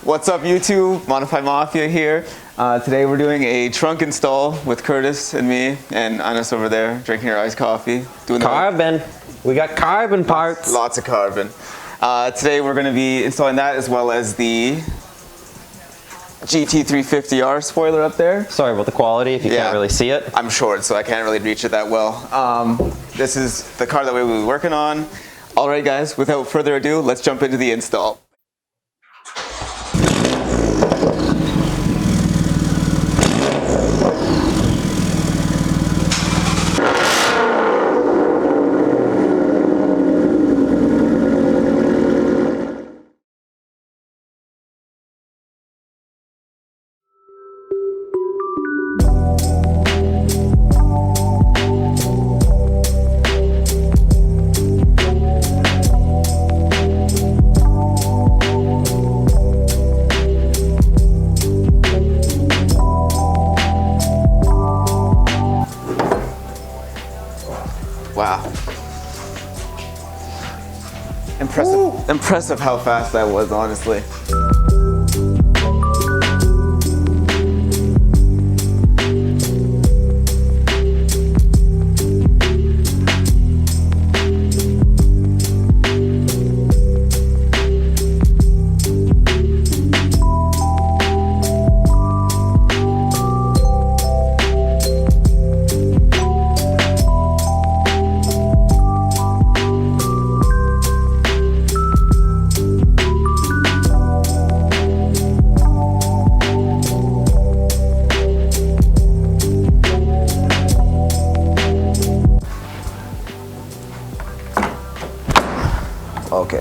What's up YouTube? Mafia here. Today we're doing a trunk install with Curtis and me and Ines over there drinking her iced coffee. Doing carbon. We got carbon parts. Lots of carbon. Today we're going to be installing that as well as the GT350R spoiler up there. Sorry about the quality if you can't really see it. I'm short so I can't really reach it that well. This is the car that we will be working on. Alright guys, without further ado, let's jump into the install. Wow. Impressive how fast that was, honestly. Okay.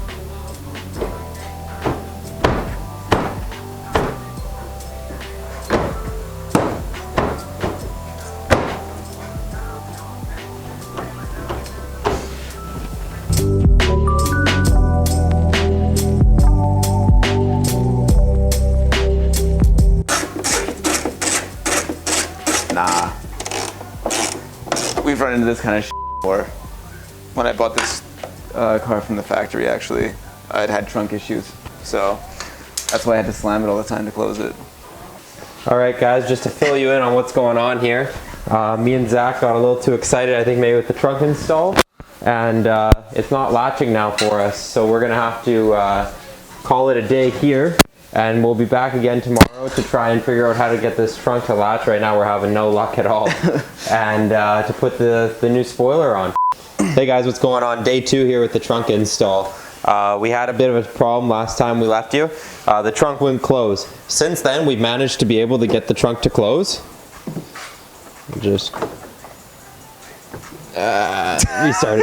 Nah. We've run into this kind of shit before. When I bought this car from the factory, actually, I'd had trunk issues, so that's why I had to slam it all the time to close it. Alright guys, just to fill you in on what's going on here, me and Zach got a little too excited, I think maybe with the trunk install, and it's not latching now for us, so we're gonna have to call it a day here, and we'll be back again tomorrow to try and figure out how to get this trunk to latch. Right now we're having no luck at all, and to put the new spoiler on. Hey guys, what's going on? Day 2 here with the trunk install. We had a bit of a problem last time we left you. The trunk wouldn't close. Since then, we've managed to be able to get the trunk to close. Just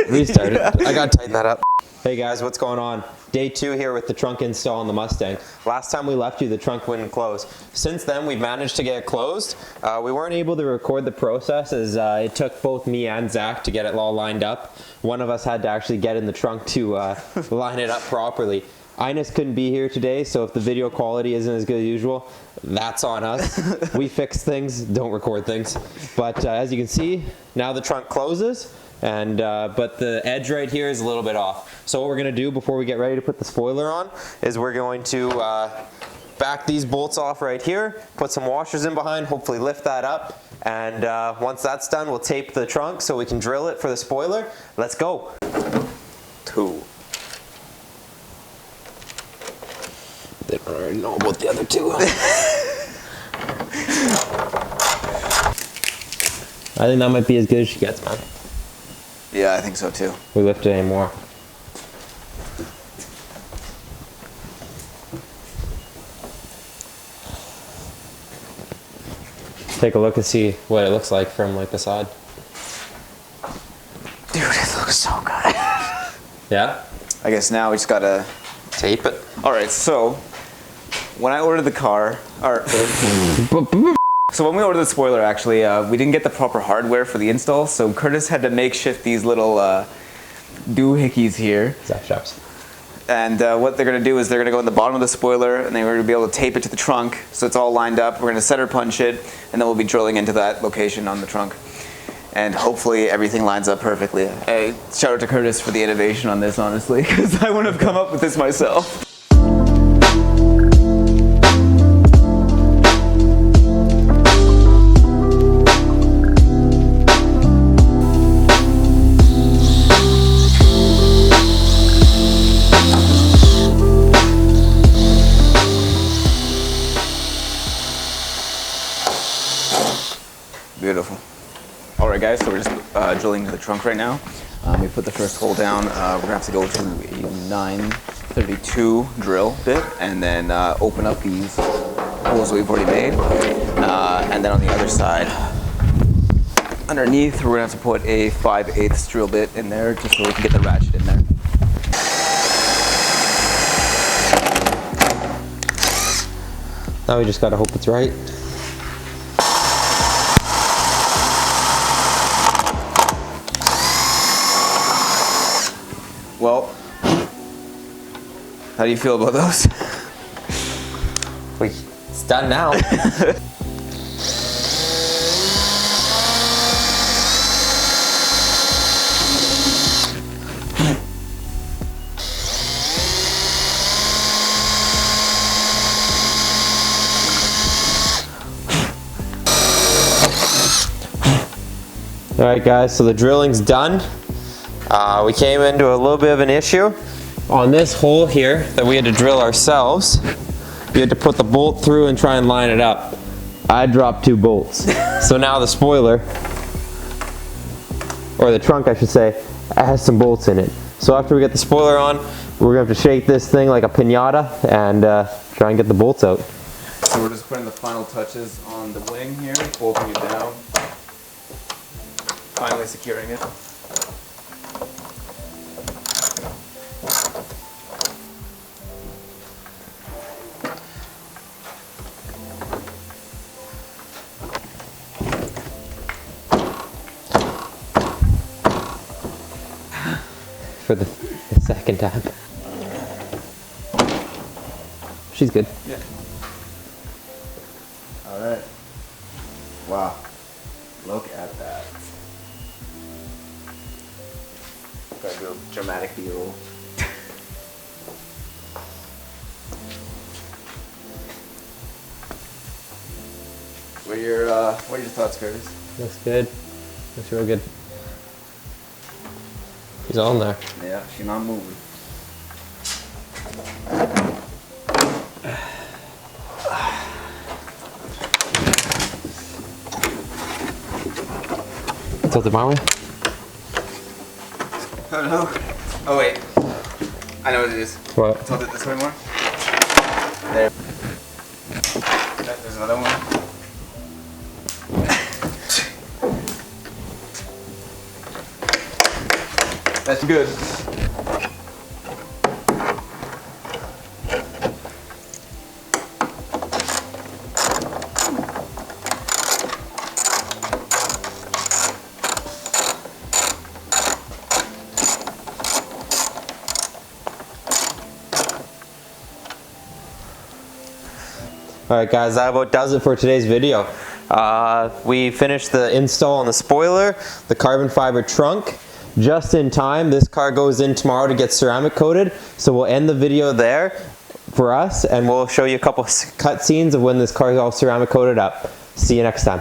restart it. I gotta tighten that up. Hey guys, what's going on? Day 2 here with the trunk install on the Mustang. Last time we left you, the trunk wouldn't close. Since then, we've managed to get it closed. We weren't able to record the process as it took both me and Zach to get it all lined up. One of us had to actually get in the trunk to line it up properly. Ines couldn't be here today, so if the video quality isn't as good as usual, that's on us. We fix things, don't record things. But as you can see, now the trunk closes. And but the edge right here is a little bit off. So what we're gonna do before we get ready to put the spoiler on is we're going to back these bolts off right here, put some washers in behind, hopefully lift that up, and once that's done, we'll tape the trunk so we can drill it for the spoiler. Let's go. 2. They don't already know about the other 2. I think that might be as good as she gets, man. Yeah, I think so too. We lift it anymore. Take a look and see what it looks like from like the side. Dude, it looks so good. Yeah? I guess now we just gotta tape it. Alright, so when I ordered the car, so when we ordered the spoiler, actually, we didn't get the proper hardware for the install, so Curtis had to makeshift these little doohickeys here. Zap straps. And what they're going to do is they're going to go in the bottom of the spoiler and they're going to be able to tape it to the trunk so it's all lined up. We're going to center punch it and then we'll be drilling into that location on the trunk. And hopefully everything lines up perfectly. Hey, shout out to Curtis for the innovation on this, honestly, because I wouldn't have come up with this myself. Beautiful. All right, guys, so we're just drilling into the trunk right now. We put the first hole down. We're gonna have to go to a 932 drill bit and then open up these holes that we've already made. And then on the other side, underneath, we're gonna have to put a 5/8 drill bit in there just so we can get the ratchet in there. Now we just gotta hope it's right. Well, how do you feel about those? It's done now. All right, guys, so the drilling's done. We came into a little bit of an issue. On this hole here that we had to drill ourselves, we had to put the bolt through and try and line it up. I dropped 2 bolts. So now the spoiler, or the trunk I should say, has some bolts in it. So after we get the spoiler on, we're gonna have to shake this thing like a piñata and try and get the bolts out. So we're just putting the final touches on the wing here, bolting it down, finally securing it. For the second time. She's good. Yeah. All right. Wow. Look at that. Gotta do a dramatic B-roll. What are your thoughts, Curtis? Looks good. Looks real good. He's on there. Yeah, she's not moving. Tilt it my way. Oh no. Oh wait. I know what it is. What? Tilt it this way more. There. There's another one. That's good. Alright guys, that about does it for today's video. We finished the install on the spoiler, the carbon fiber trunk, just in time. This car goes in tomorrow to get ceramic coated, so we'll end the video there for us and we'll show you a couple cut scenes of when this car is all ceramic coated up. See you next time.